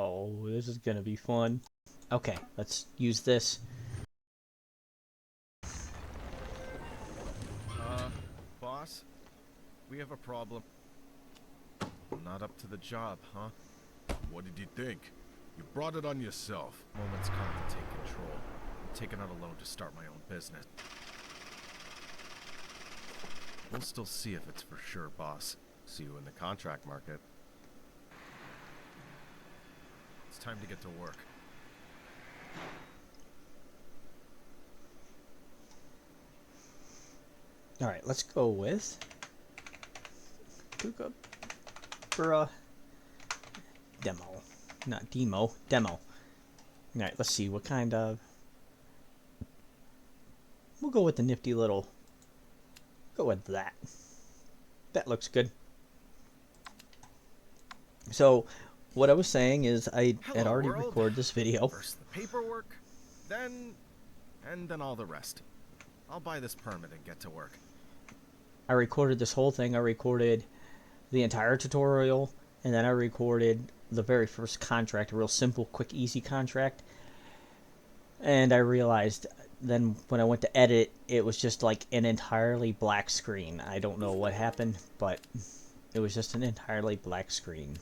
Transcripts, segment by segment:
Oh, this is gonna be fun. Okay, let's use this. Boss, we have a problem. Not up to the job, huh? What did you think? You brought it on yourself. Moment's come to take control. I'm taking out a loan to start my own business. We'll still see if it's for sure, boss. See you in the contract market. It's time to get to work. Alright, let's go with Kookaburra Demo. Not Demo, Demo. Alright, let's see what kind of... We'll go with the nifty little... Go with that. That looks good. So, what I was saying is I had already recorded this video. First the paperwork, then all the rest. I'll buy this permit and get to work. I recorded this whole thing. I recorded the entire tutorial, and then I recorded the very first contract, a real simple, quick, easy contract. And I realized then when I went to edit, it was just like an entirely black screen. I don't know what happened, but it was just an entirely black screen.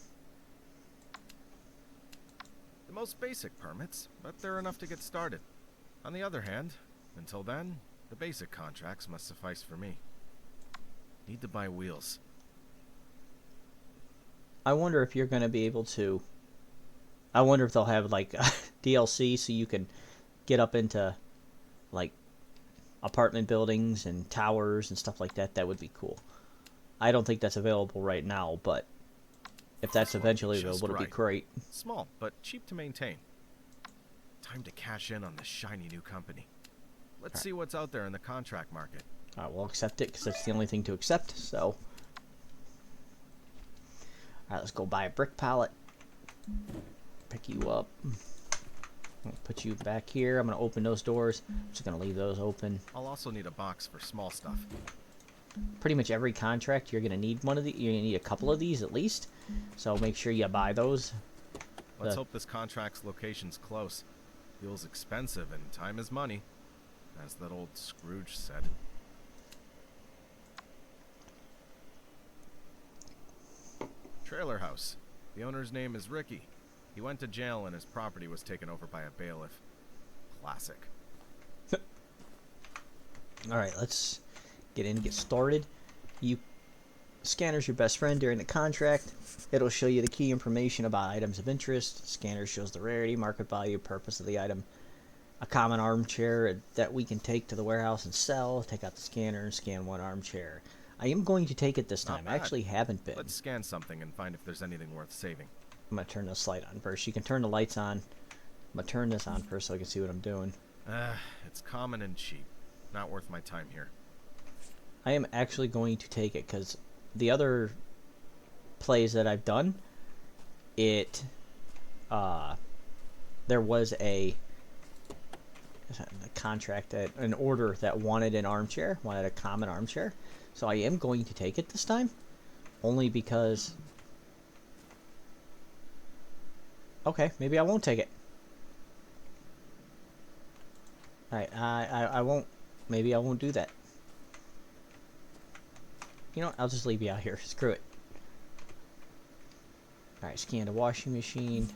The most basic permits, but they're enough to get started. On the other hand, until then, the basic contracts must suffice for me. Need to buy wheels. I wonder if you're going to be able to... I wonder if they'll have like DLC so you can get up into like apartment buildings and towers and stuff like that. That would be cool. I don't think that's available right now, but if that's eventually available, it'll be great. Small, but cheap to maintain. Time to cash in on this shiny new company. Let's see what's out there in the contract market. Alright, we'll accept it because that's the only thing to accept, so... Alright, let's go buy a brick pallet. Pick you up. I'm gonna put you back here. I'm gonna open those doors. I'm just gonna leave those open. I'll also need a box for small stuff. Pretty much every contract you're gonna need one of the. You're gonna need a couple of these at least. So make sure you buy those. Let's hope this contract's location's close. Fuel's expensive and time is money, as that old Scrooge said. Trailer house. The owner's name is Ricky. He went to jail and his property was taken over by a bailiff. Classic. Alright, let's get in and get started. Scanner's your best friend during the contract. It'll show you the key information about items of interest. Scanner shows the rarity, market value, purpose of the item. A common armchair that we can take to the warehouse and sell. Take out the scanner and scan one armchair. I am going to take it this time. I actually haven't been. Let's scan something and find if there's anything worth saving. I'm going to turn this light on first. You can turn the lights on. I'm going to turn this on first so I can see what I'm doing. It's common and cheap. Not worth my time here. I am actually going to take it because the other plays that I've done, there was a contract, an order that wanted an armchair, wanted a common armchair. So I am going to take it this time, only because... Okay, maybe I won't take it. Alright, I won't... Maybe I won't do that. You know what? I'll just leave you out here. Screw it. Alright, scan the washing machine.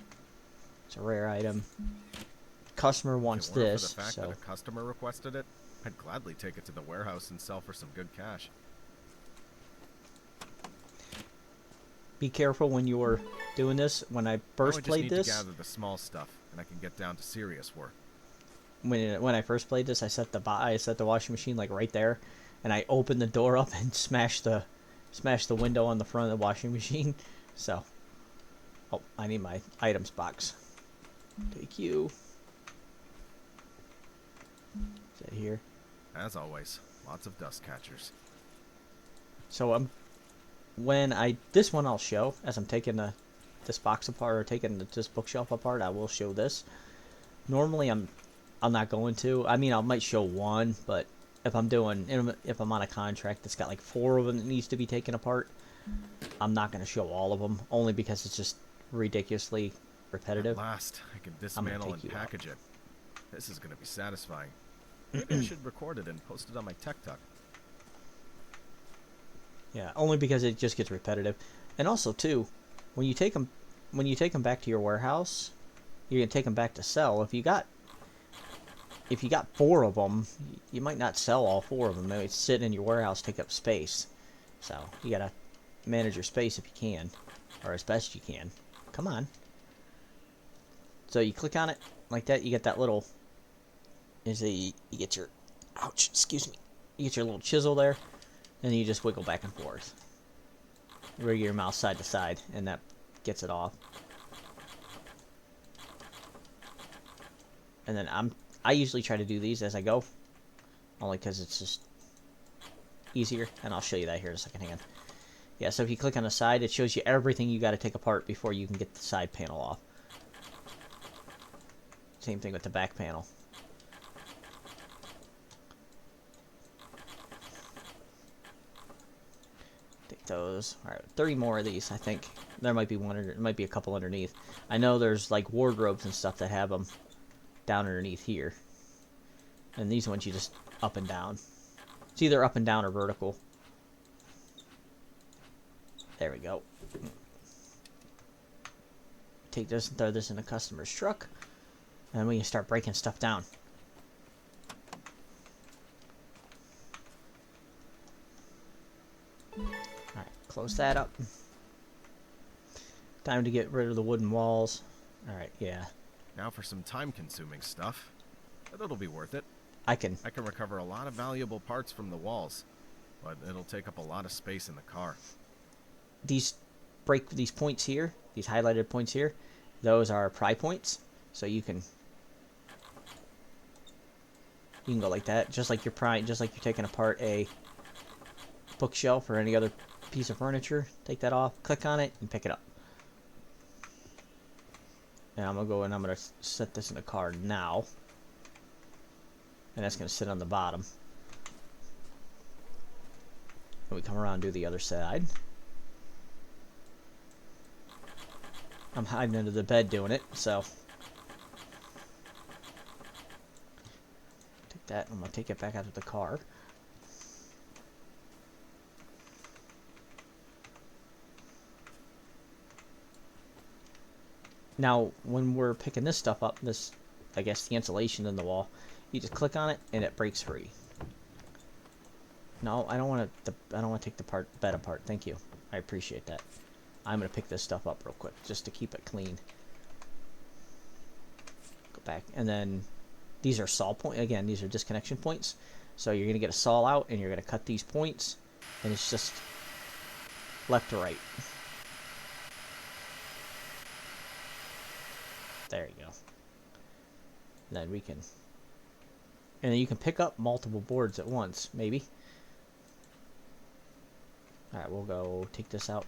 It's a rare item. Customer wants this, for the fact so... that a customer requested it, I'd gladly take it to the warehouse and sell for some good cash. Be careful when you're doing this. When I first played this... I just need to gather the small stuff, and I can get down to serious work. When I first played this, I set the washing machine like right there, and I opened the door up and smashed the window on the front of the washing machine. So, oh, I need my items box. Take you. Is that here? As always, lots of dust catchers. So this one I'll show as I'm taking this box apart or taking this bookshelf apart. I will show this. Normally I'm not going to. I mean, I might show one, but if I'm on a contract that's got like 4 of them that needs to be taken apart, I'm not going to show all of them, only because it's just ridiculously repetitive. At last, I can I'm gonna dismantle take and you out. package it. This is gonna be satisfying. Maybe I should record it and post it on my tech talk. Yeah, only because it just gets repetitive. And also too, when you take them back to your warehouse, you're gonna take them back to sell. If you got 4 of them, you might not sell all 4 of them. They might sit in your warehouse, take up space. So you gotta manage your space if you can, or as best you can. Come on. So you click on it like that. You get that little. You get your. Ouch! Excuse me. You get your little chisel there, and you just wiggle back and forth. Wiggle your mouse side to side, and that gets it off. And then I usually try to do these as I go, only because it's just easier. And I'll show you that here in a second. Hang on. Yeah, so if you click on the side, it shows you everything you got to take apart before you can get the side panel off. Same thing with the back panel. Take those. All right, 30 more of these. I think there might be one. There might be a couple underneath. I know there's like wardrobes and stuff that have them down underneath here. And these ones you just up and down. It's either up and down or vertical. There we go. Take this and throw this in the customer's truck. And we can start breaking stuff down. Alright, close that up. Time to get rid of the wooden walls. Alright, yeah. Now for some time-consuming stuff. But it'll be worth it. I can I can recover a lot of valuable parts from the walls, but it'll take up a lot of space in the car. break these points here, these highlighted points here. Those are pry points. So you can go like that, just like you're prying, just like you're taking apart a bookshelf or any other piece of furniture. Take that off, click on it, and pick it up. And I'm gonna go and I'm gonna set this in the car now, and that's gonna sit on the bottom. And we come around and do the other side. I'm hiding under the bed doing it, so take that. I'm gonna take it back out of the car. Now, when we're picking this stuff up, this, I guess, the insulation in the wall, you just click on it and it breaks free. No, I don't want to. I don't want to take the bed apart. Thank you. I appreciate that. I'm gonna pick this stuff up real quick just to keep it clean. Go back, and then these are saw point. Again, these are disconnection points. So you're gonna get a saw out, and you're gonna cut these points, and it's just left to right. There you go. And then we can, and then you can pick up multiple boards at once, maybe. All right, we'll go take this out.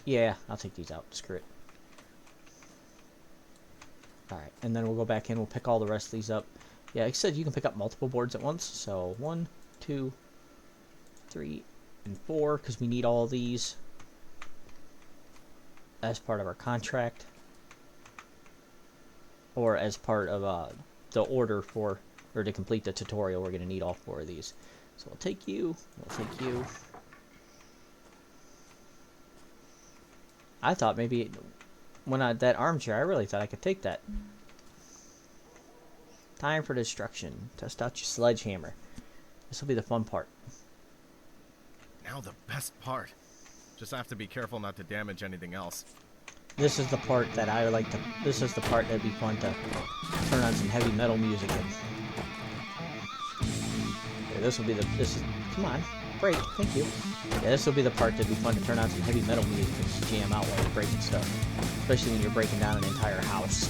Yeah, I'll take these out. Screw it. Alright, and then we'll go back in. We'll pick all the rest of these up. Yeah, like I said, you can pick up multiple boards at once. So 1, 2, 3, and 4, because we need all these as part of our contract. Or as part of the order for, or to complete the tutorial, we're going to need all 4 of these. So we'll take you. We'll take you. I thought maybe when that armchair, I really thought I could take that. Time for destruction. Test out your sledgehammer. This will be the fun part. Now the best part. Just have to be careful not to damage anything else. This is the part that I like to. This is the part that'd be fun to turn on some heavy metal music in. Okay, this will be the. This is. Come on, break. Thank you. Yeah, this will be the part that'd be fun to turn on some heavy metal music and just jam out while you're breaking stuff, especially when you're breaking down an entire house.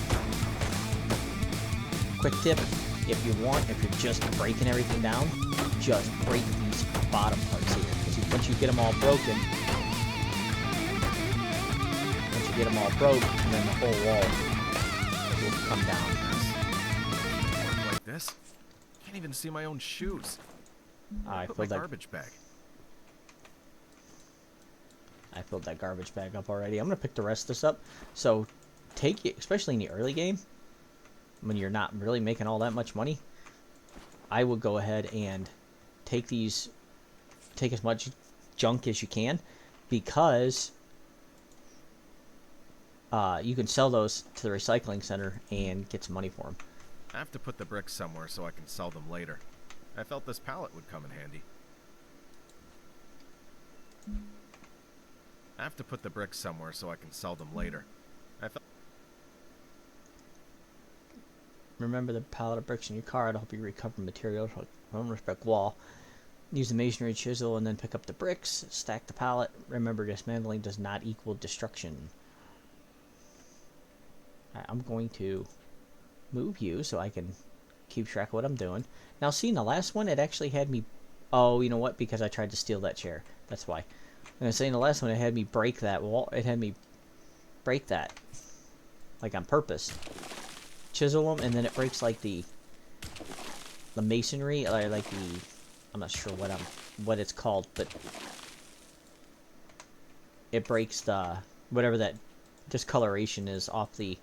Quick tip: if you're just breaking everything down, just break these bottom parts here. Because once you get them all broken. Get them all broke, and then the whole wall will come down. Like this? Can't even see my own shoes. I Put filled my that garbage bag. I filled that garbage bag up already. I'm gonna pick the rest of this up. So take it, especially in the early game, when you're not really making all that much money, I would go ahead and take as much junk as you can, because you can sell those to the recycling center and get some money for them. I have to put the bricks somewhere so I can sell them later. I felt this pallet would come in handy. I have to put the bricks somewhere so I can sell them later. Remember the pallet of bricks in your car to help you recover materials from a brick wall. Use the masonry chisel and then pick up the bricks. Stack the pallet. Remember, dismantling does not equal destruction. Right, I'm going to move you so I can keep track of what I'm doing. Now, see, in the last one, it actually had me... Oh, you know what? Because I tried to steal that chair. That's why. I'm saying the last one, it had me break that wall. It had me break that. Like on purpose. Chisel them, and then it breaks like the masonry, or like the... I'm not sure what it's called, but it breaks the... whatever that discoloration is off the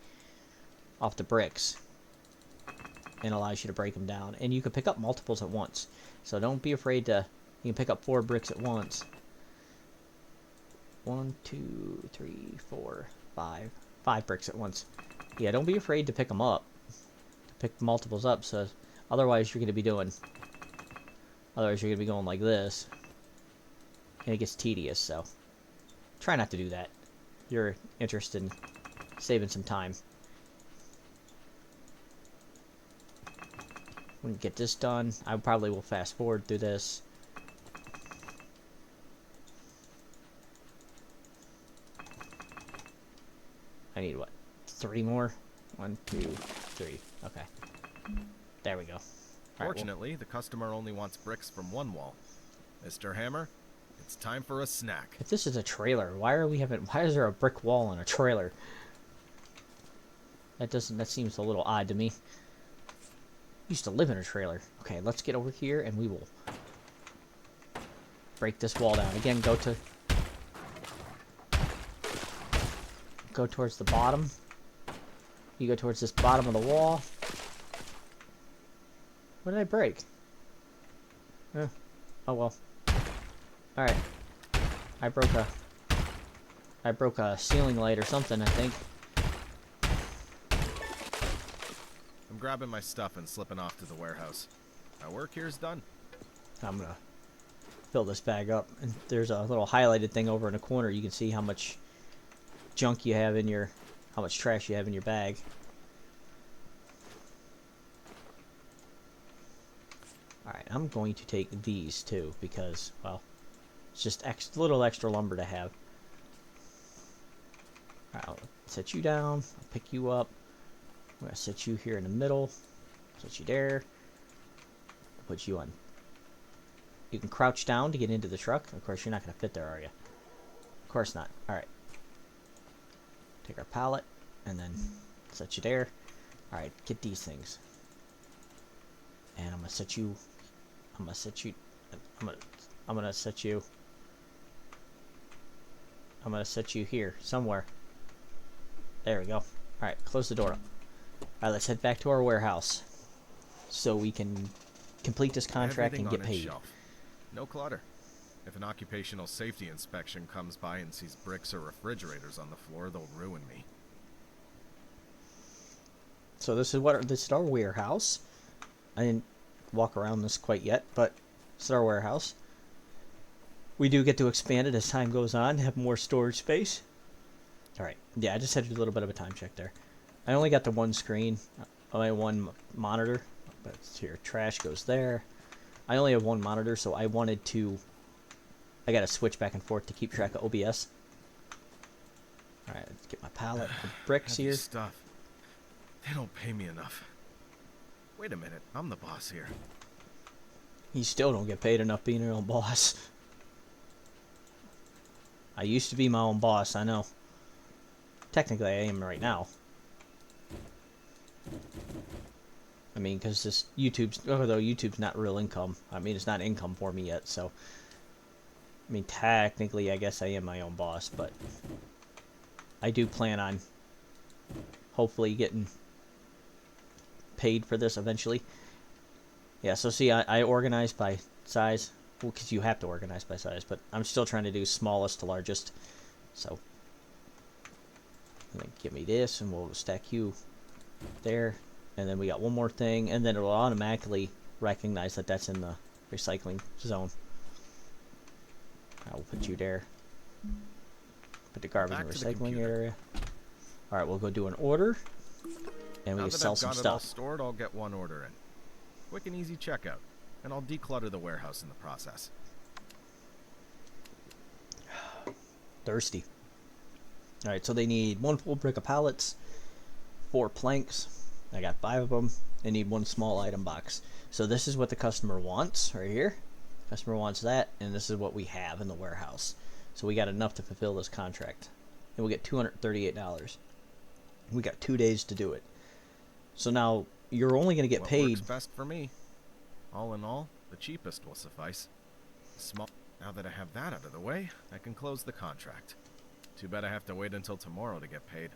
bricks. And allows you to break them down. And you can pick up multiples at once. So don't be afraid to... You can pick up 4 bricks at once. 1, 2, 3, 4, 5. 5 bricks at once. Yeah, don't be afraid to pick them up. To pick multiples up, so... Otherwise, you're going to be doing... Otherwise, you're going to be going like this. And it gets tedious, so... Try not to do that. You're interested in saving some time. When we get this done, I probably will fast forward through this. I need what? 3 more? 1, 2, 3. Okay. There we go. Fortunately, the customer only wants bricks from one wall. Mr. Hammer, it's time for a snack. If this is a trailer, why is there a brick wall on a trailer? That seems a little odd to me. Used to live in a trailer. Okay, let's get over here and we will break this wall down. Again, go towards the bottom. You go towards this bottom of the wall. What did I break? Oh well. Alright. I broke a ceiling light or something, I think. I'm grabbing my stuff and slipping off to the warehouse. My work here's done. I'm gonna fill this bag up. And there's a little highlighted thing over in the corner. You can see how much junk you have in your... how much trash you have in your bag. Alright, I'm going to take these too, because, well, it's just little extra lumber to have. Alright, I'll set you down, I'll pick you up. I'm going to set you here in the middle, set you there, put you on. You can crouch down to get into the truck. Of course, you're not going to fit there, are you? Of course not. Alright. Take our pallet, and then set you there. Alright, get these things. And I'm going to set you here somewhere. There we go. Alright, close the door up. Alright, let's head back to our warehouse so we can complete this contract and get paid. Shelf. No clutter. If an occupational safety inspection comes by and sees bricks or refrigerators on the floor, they'll ruin me. So this is our warehouse. I didn't walk around this quite yet, but it's our warehouse. We do get to expand it as time goes on, have more storage space. Alright, yeah, I just had to do a little bit of a time check there. I only got the one screen, only one monitor, but here, trash goes there. I only have one monitor, so I gotta switch back and forth to keep track of OBS. Alright, let's get my pallet of bricks here. Stuff. They don't pay me enough. Wait a minute, I'm the boss here. You still don't get paid enough being your own boss. I used to be my own boss, I know. Technically, I am right now. I mean, because this although YouTube's not real income. I mean, it's not income for me yet, so. I mean, technically, I guess I am my own boss, but I do plan on hopefully getting paid for this eventually. Yeah, so see, I organized by size. Well, because you have to organize by size, but I'm still trying to do smallest to largest. So, and then give me this, and we'll stack you there. And then we got one more thing, and then it will automatically recognize that that's in the recycling zone. I will put you there. Put the garbage in the recycling area. Alright, we'll go do an order, and we can sell some stuff. Now that I've got it all stuff. stored, I'll get one order in. Quick and easy checkout, and I'll declutter the warehouse in the process. Thirsty. Alright, so they need 1 full brick of pallets, 4 planks. I got 5 of them. They need 1 small item box. So this is what the customer wants right here. Customer wants that, and this is what we have in the warehouse. So we got enough to fulfill this contract. And we'll get $238. We got 2 days to do it. So now you're only going to get paid. Works best for me. All in all, the cheapest will suffice. Now that I have that out of the way, I can close the contract. Too bad I have to wait until tomorrow to get paid.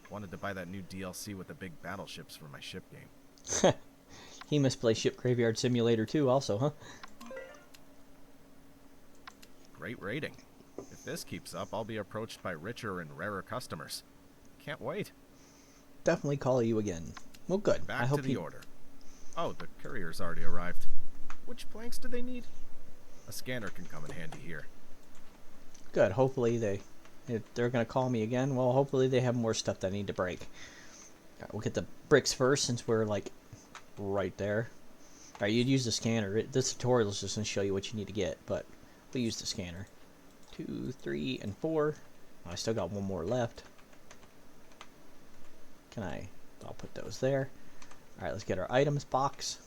Wanted to buy that new DLC with the big battleships for my ship game. He must play Ship Graveyard Simulator 2 also, huh? Great rating. If this keeps up, I'll be approached by richer and rarer customers. Can't wait. Definitely call you again. Well, good. Back I hope to the order. Oh, the courier's already arrived. Which planks do they need? A scanner can come in handy here. Good. Hopefully if they're going to call me again. Well, hopefully they have more stuff that I need to break. Alright, we'll get the bricks first since we're like right there. Alright, you'd use the scanner. This tutorial is just going to show you what you need to get, but we'll use the scanner. 2, 3, and 4. I still got 1 more left. I'll put those there. Alright, let's get our items box.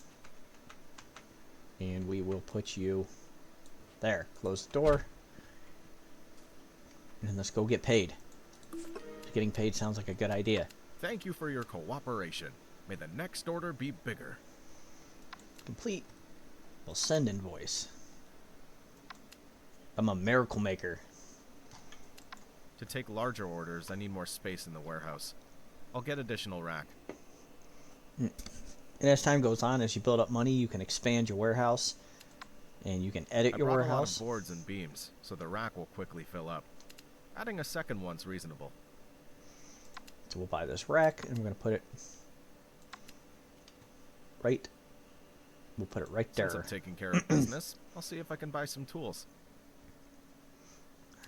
And we will put you there. Close the door. And let's go get paid. Getting paid sounds like a good idea. Thank you for your cooperation. May the next order be bigger. Complete. We'll send invoice. I'm a miracle maker. To take larger orders, I need more space in the warehouse. I'll get additional rack. And as time goes on, as you build up money, you can expand your warehouse. And you can edit your warehouse. I brought a lot of boards and beams, so the rack will quickly fill up. Adding a second one's reasonable. So we'll buy this rack, and we're going to put it right. We'll put it right there. Since I'm taking care of business, I'll see if I can buy some tools.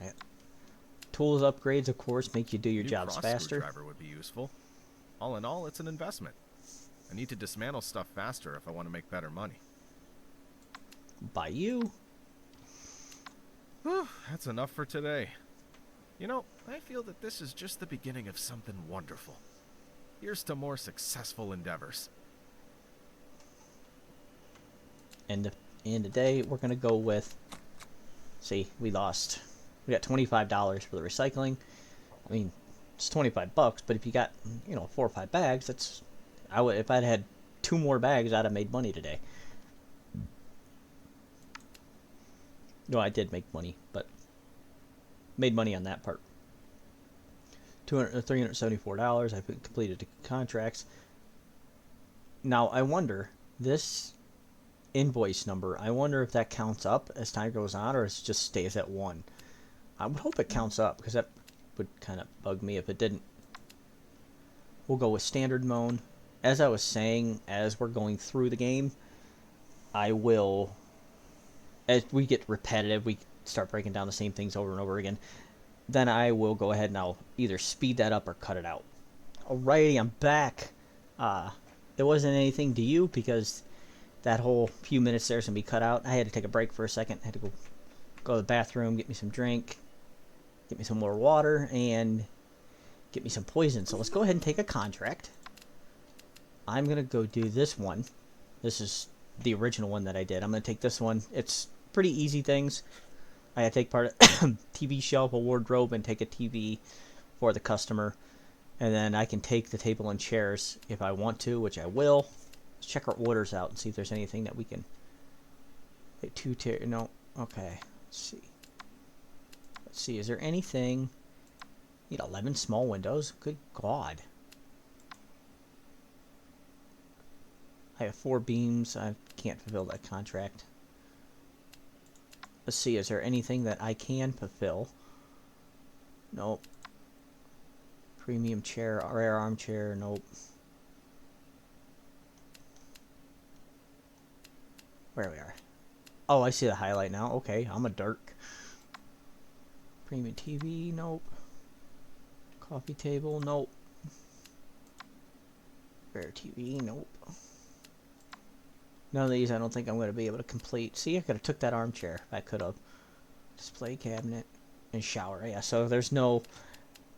Right. Tools upgrades, of course, make you do your jobs faster. Screwdriver would be useful. All in all, it's an investment. I need to dismantle stuff faster if I want to make better money. By you. Whew, that's enough for today. You know, I feel that this is just the beginning of something wonderful. Here's to more successful endeavors. And today we're gonna go with. See, we lost. We got $25 for the recycling. I mean, it's $25, but if you got 4 or 5 bags, that's. If I'd had 2 more bags, I'd have made money today. No, I did make money, but made money on that part. $374. I completed the contracts. Now I wonder this invoice number. I wonder if that counts up as time goes on, or it just stays at 1. I would hope it counts up because that would kind of bug me if it didn't. We'll go with standard mode. As I was saying, as we're going through the game, I will. As we get repetitive, we start breaking down the same things over and over again, then I will go ahead and I'll either speed that up or cut it out. Alrighty, I'm back. It wasn't anything to you because that whole few minutes there is going to be cut out. I had to take a break for a second. I had to go to the bathroom, get me some drink, get me some more water, and get me some poison. So let's go ahead and take a contract. I'm going to go do this one. This is the original one that I did. I'm going to take this one. It's pretty easy things. I had to take part of TV shelf, a wardrobe, and take a TV for the customer. And then I can take the table and chairs if I want to, which I will. Let's check our orders out and see if there's anything that we can... Hey, 2 tier... No. Okay. Let's see. Is there anything Need 11 small windows? Good God. I have 4 beams. I can't fulfill that contract. Let's see, is there anything that I can fulfill? Nope. Premium chair, rare armchair, nope. Where we are. Oh, I see the highlight now. Okay, I'm a dirk. Premium TV, nope. Coffee table, nope. Rare TV, nope. None of these I don't think I'm going to be able to complete. See, I could have took that armchair. I could have. Display cabinet and shower. Yeah, so there's no...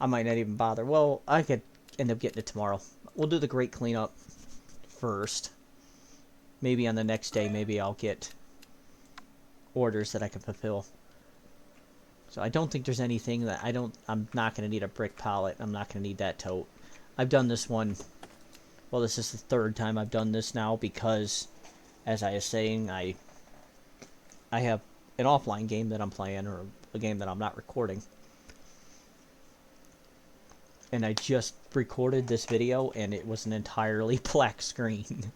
I might not even bother. Well, I could end up getting it tomorrow. We'll do the great cleanup first. Maybe on the next day, maybe I'll get orders that I can fulfill. So I don't think there's anything that I'm not going to need a brick pallet. I'm not going to need that tote. I've done this one. Well, this is the 3rd time I've done this now because, as I was saying, I have an offline game that I'm playing, or a game that I'm not recording. And I just recorded this video, and it was an entirely black screen.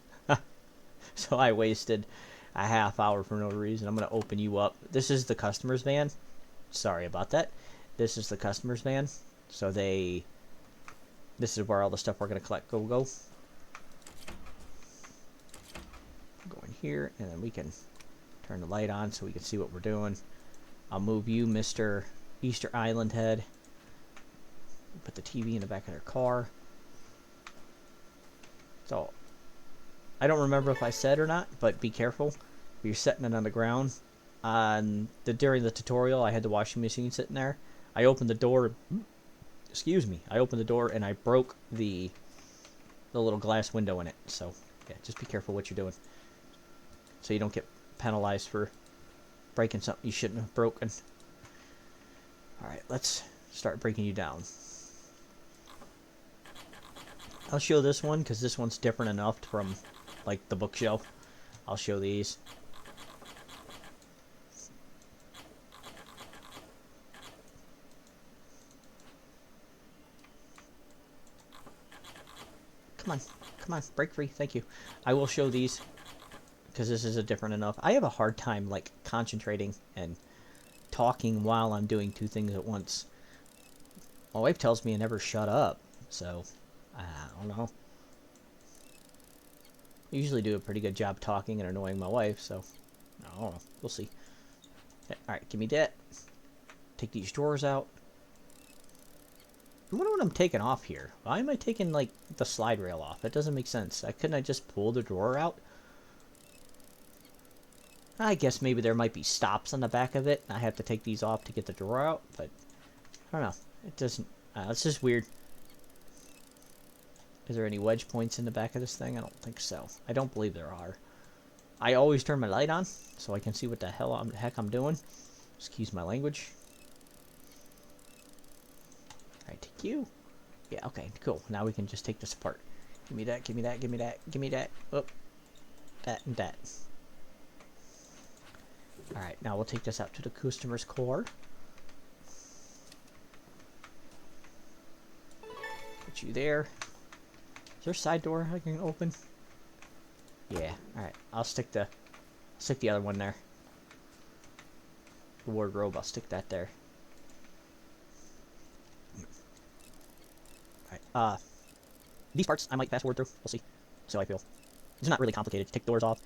So I wasted a half hour for no reason. I'm going to open you up. This is the customer's van. Sorry about that. This is the customer's van. So this is where all the stuff we're going to collect go. Go in here, and then we can turn the light on so we can see what we're doing. I'll move you, Mr. Easter Island Head. Put the TV in the back of their car. So, I don't remember if I said or not, but be careful. If you're setting it on the ground. During the tutorial, I had the washing machine sitting there. I opened the door. Excuse me. I opened the door and I broke the little glass window in it. So, yeah, just be careful what you're doing. So you don't get penalized for breaking something you shouldn't have broken. Alright, let's start breaking you down. I'll show this one because this one's different enough from like the bookshelf. I'll show these. Come on, break free, thank you. I will show these because this is a different enough. I have a hard time like concentrating and talking while I'm doing 2 things at once. My wife tells me I never shut up, so I don't know. I usually do a pretty good job talking and annoying my wife, so I don't know. We'll see. Alright, give me that. Take these drawers out. I wonder what I'm taking off here. Why am I taking, like, the slide rail off? That doesn't make sense. Couldn't I just pull the drawer out? I guess maybe there might be stops on the back of it. I have to take these off to get the drawer out, but I don't know. It doesn't... it's just weird. Is there any wedge points in the back of this thing? I don't think so. I don't believe there are. I always turn my light on so I can see what the heck I'm doing. Excuse my language. Alright, take you. Yeah, okay, cool. Now we can just take this apart. Give me that, give me that, give me that, give me that. Oh, that and that. Alright, now we'll take this out to the customer's core. Put you there. Is there a side door I can open? Yeah, alright. I'll stick the other one there. The wardrobe, I'll stick that there. Alright, these parts I might fast forward through. We'll see. So I feel. It's not really complicated. Take doors off.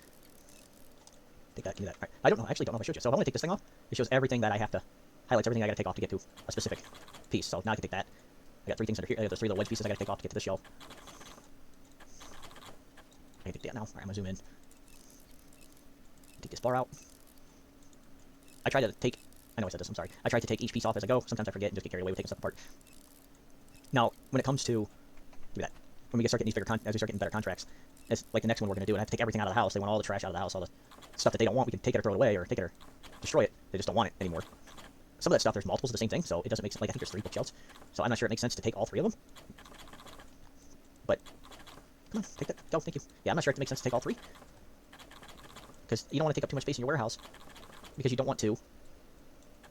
Take that, give me that. Alright, I don't know, I actually don't know if I showed you. So if I want to take this thing off, it shows everything that I have to, highlights everything I gotta take off to get to a specific piece. So now I can take that. I got 3 things under here. There's 3 little wedge pieces I gotta take off to get to this shelf. I can take that now. Alright, I'm gonna zoom in. Take this bar out. I try to take, I know I said this, I'm sorry. I try to take each piece off as I go. Sometimes I forget and just get carried away with taking stuff apart. Now, when it comes to, give me that. When we start getting these as we start getting better contracts, it's like the next one we're gonna do, and I have to take everything out of the house. They want all the trash out of the house, all the stuff that they don't want. We can take it or throw it away, or take it or destroy it. They just don't want it anymore. Some of that stuff, there's multiples of the same thing, so it doesn't make sense. Like, I think there's 3 bookshelves, so I'm not sure it makes sense to take all 3 of them. But, come on, take that. Go, thank you. Yeah, I'm not sure it makes sense to take all 3. Because you don't want to take up too much space in your warehouse, because you don't want to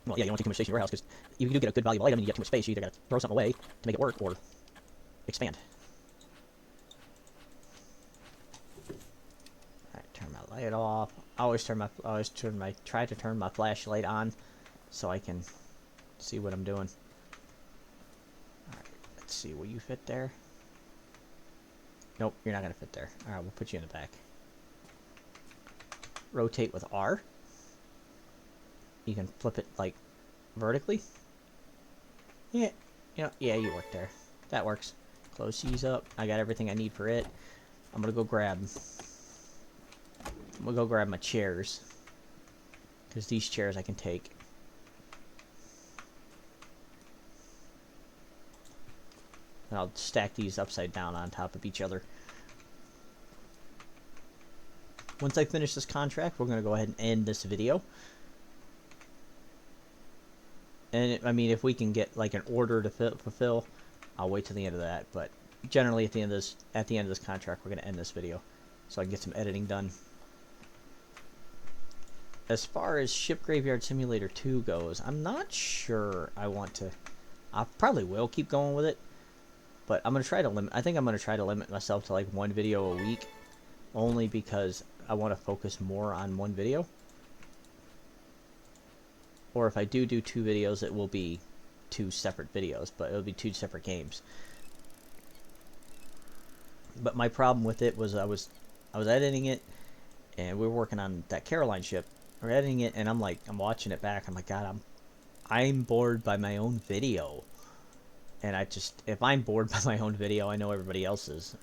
Well, yeah, you don't want too much space in your warehouse, because if you do get a good valuable item and you get too much space, you either got to throw something away to make it work, or expand. Alright, turn my light off. I always try to turn my flashlight on so I can see what I'm doing. Alright, let's see, will you fit there? Nope, you're not gonna fit there. Alright, we'll put you in the back. Rotate with R. You can flip it, like, vertically. Yeah, yeah, you work there. That works. Close these up. I got everything I need for it. I'm gonna go grab my chairs, because these chairs I can take. And I'll stack these upside down on top of each other. Once I finish this contract, we're going to go ahead and end this video. And I mean, if we can get like an order to fulfill, I'll wait till the end of that. But generally, at the end of this contract, we're going to end this video, so I can get some editing done. As far as Ship Graveyard Simulator 2 goes, I'm not sure I want to. I probably will keep going with it, but I'm going to try to limit. I think I'm going to try to limit myself to like one video a week, only because I want to focus more on one video. Or if I do 2 videos, it will be 2 separate videos, but it'll be 2 separate games. But my problem with it was I was editing it, and we were working on that Caroline ship. We're editing it, and I'm watching it back. I'm like, God, I'm bored by my own video. And if I'm bored by my own video, I know everybody else is.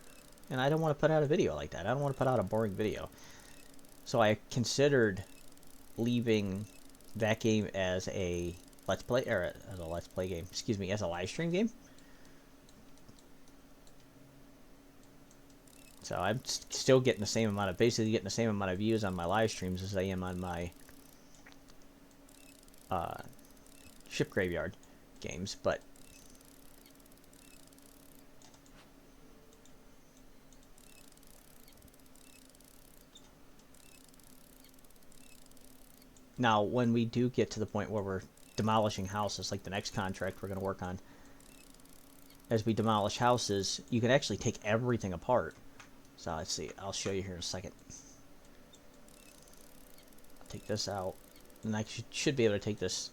And I don't want to put out a video like that. I don't want to put out a boring video. So I considered leaving that game as a let's play, or as a let's play game, excuse me, as a live stream game. So I'm still getting the same amount of, basically getting the same amount of views on my live streams as I am on my Ship Graveyard games, but now when we do get to the point where we're demolishing houses, like the next contract we're going to work on, as we demolish houses, you can actually take everything apart. So let's see, I'll show you here in a second. I'll take this out, and I should be able to take this,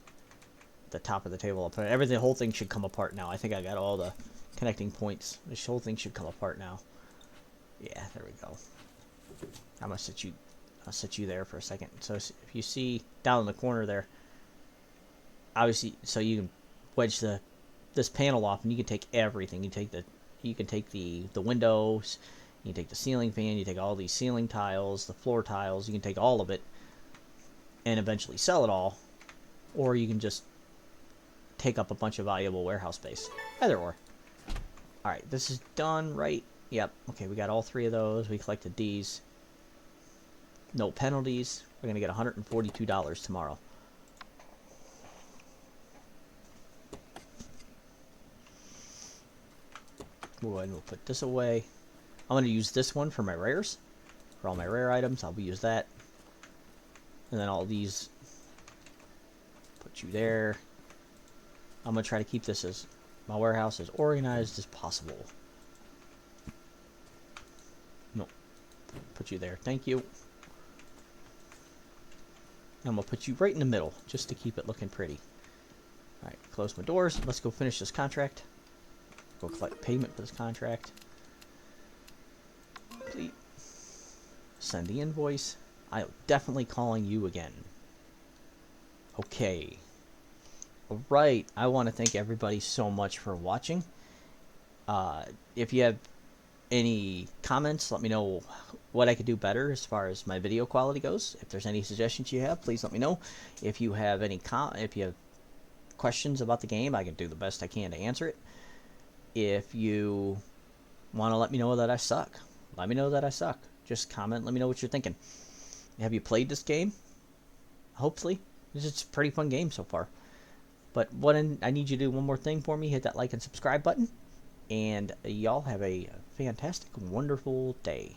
the top of the table apart. Everything, the whole thing should come apart now. I think I got all the connecting points. This whole thing should come apart now. Yeah, there we go. I'm gonna set you there for a second. So if you see down in the corner there, obviously, so you can wedge this panel off, and you can take everything. You can take the windows. You can take the ceiling fan, you take all these ceiling tiles, the floor tiles, you can take all of it and eventually sell it all, or you can just take up a bunch of valuable warehouse space. Either or. Alright, this is done, right? Yep. Okay, we got all 3 of those. We collected these. No penalties. We're going to get $142 tomorrow. We'll go ahead and we'll put this away. I'm going to use this one for my rares. For all my rare items, I'll use that. And then all these, put you there. I'm going to try to keep this as, my warehouse, as organized as possible. No. Put you there. Thank you. I'm going to put you right in the middle, just to keep it looking pretty. Alright, close my doors. Let's go finish this contract. Go collect payment for this contract. Complete. Send the invoice. I'm definitely calling you again. Okay. Alright, I want to thank everybody so much for watching. If you have any comments, let me know what I could do better as far as my video quality goes. If there's any suggestions you have, please let me know. If you have any questions about the game, I can do the best I can to answer it. If you want to let me know that I suck, let me know that I suck. Just comment, let me know what you're thinking. Have you played this game? Hopefully. It's a pretty fun game so far. But I need you to do one more thing for me. Hit that like and subscribe button. And y'all have a fantastic, wonderful day.